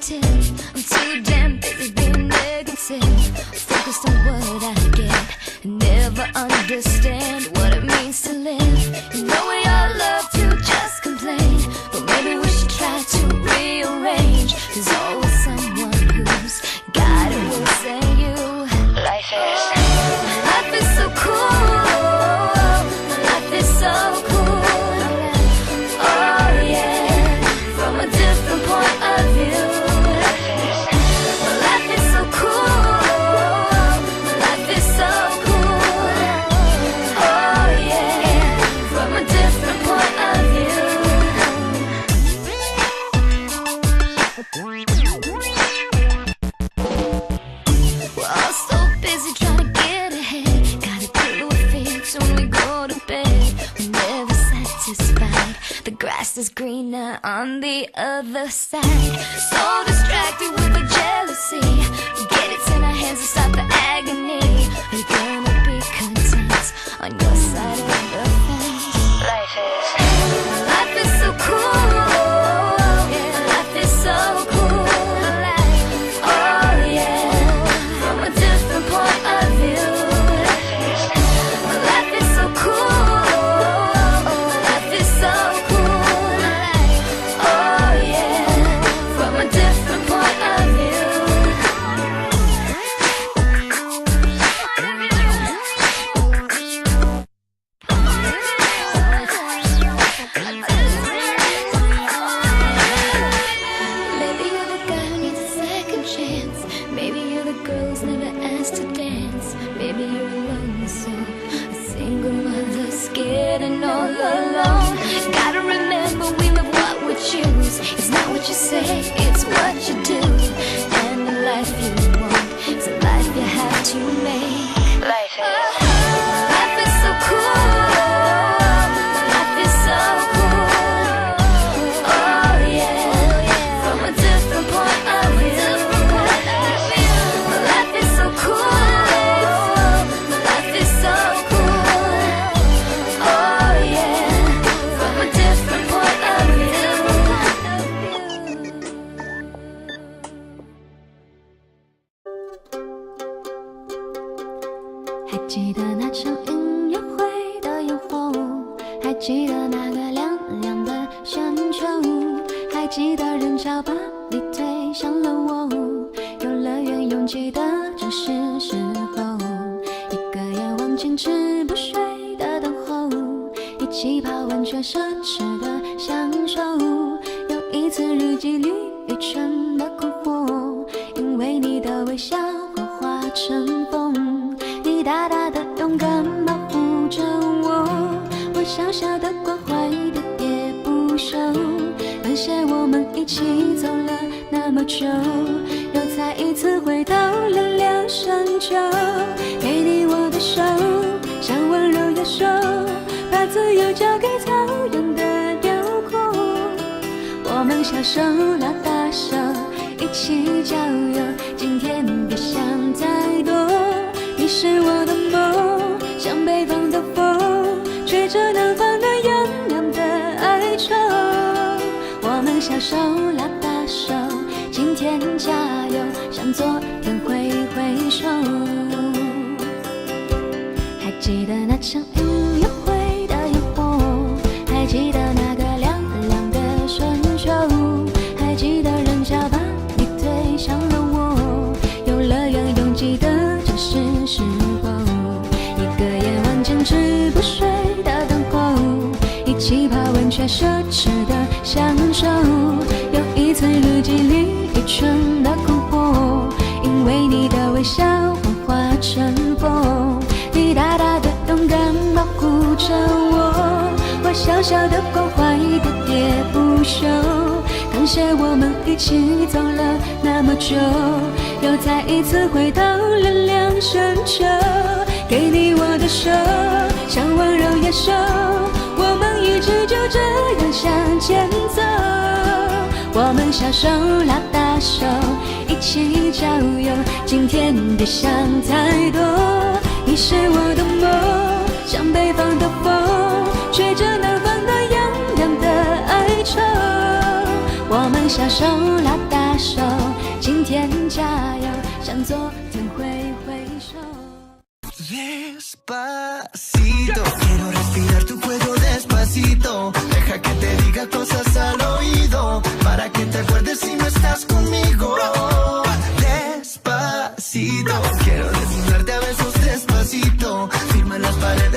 positive. I'm too damn busy being negative. Focused on what I get and never understand what it means to live. You know we all love to just complain, but maybe we should try to rearrange. There's always someone who's got it worse than you. Life is so cool. Life is so cool. Oh yeah, from a different point of view. Life is so cool. Life is so cool. Oh yeah, from a different point of view. We're all so busy trying to get ahead. Gotta do what fits when we go to bed. We're never satisfied. The grass is greener on the other side. So distracted with the jealousy. Get it in our hands and stop the agony. Are you gonna be content on your side of the fence? Life is so cool. Yeah, life is so cool. Oh yeah, from a different point of view. Life is so cool. Life is so cool. Oh yeah, from a different point of view. Maybe you're the guy who needs a second chance. Maybe you're the girl who's never asked to dance. Maybe you're alone, so a single mother scared and all alone. Gotta remember we live what we choose. It's not what you say, it's what you do. And the life you want is a life you have to make. Life is so cool. Life is so cool. Oh yeah, from a different point of view. Life is so cool. Life is so cool. Oh yeah, from a different point of view. 还记得那场音乐会的烟火，还记得那个亮亮的旋球，还记得人潮把你推向了我，游乐园拥挤的正是时候，一个夜晚坚持不睡的等候，一起泡温泉奢侈的享受，有一次日记里愚蠢的困惑，因为你的微笑幻化成风，你大大的勇敢保护着我，我小小的关怀喋喋不休，感谢我们一起走了那么久，又再一次回到了两山丘，给你我的手，像温柔野兽，把自由交给草原的辽阔，我们小手拉大手，一起郊游，今天别想太多，你是我的梦，像北方的风，吹着南方的洋洋的哀愁，我们小手拉大手，今天加油，向昨天挥挥手。还记得那场音乐会的烟火，还记得那个亮亮的旋球，还记得人潮把你推向了我，游乐园拥挤的正是时候，一个夜晚坚持不睡的等候，一起泡温泉奢侈的享受，有一次日记里愚蠢的困惑，因为你的微笑幻化成风，你大大的勇敢保护着我，我小小的关怀喋喋不休，感谢我们一起走了那么久，又再一次回到了两山丘，给你我的手，像温柔野兽，我们一直就这样向前走，我们小手拉大手，一起郊游，今天别想太多，你是我的梦，像北方的风，吹着南方的洋洋的哀愁，我们小手拉大把手，今天加油，向昨天挥挥手。Despacito, quiero respirar tu cuello despacito. Deja que te diga cosas al oído, para que te acuerdes si no estás conmigo. Despacito, quiero desnudarte a besos despacito. Firma las paredes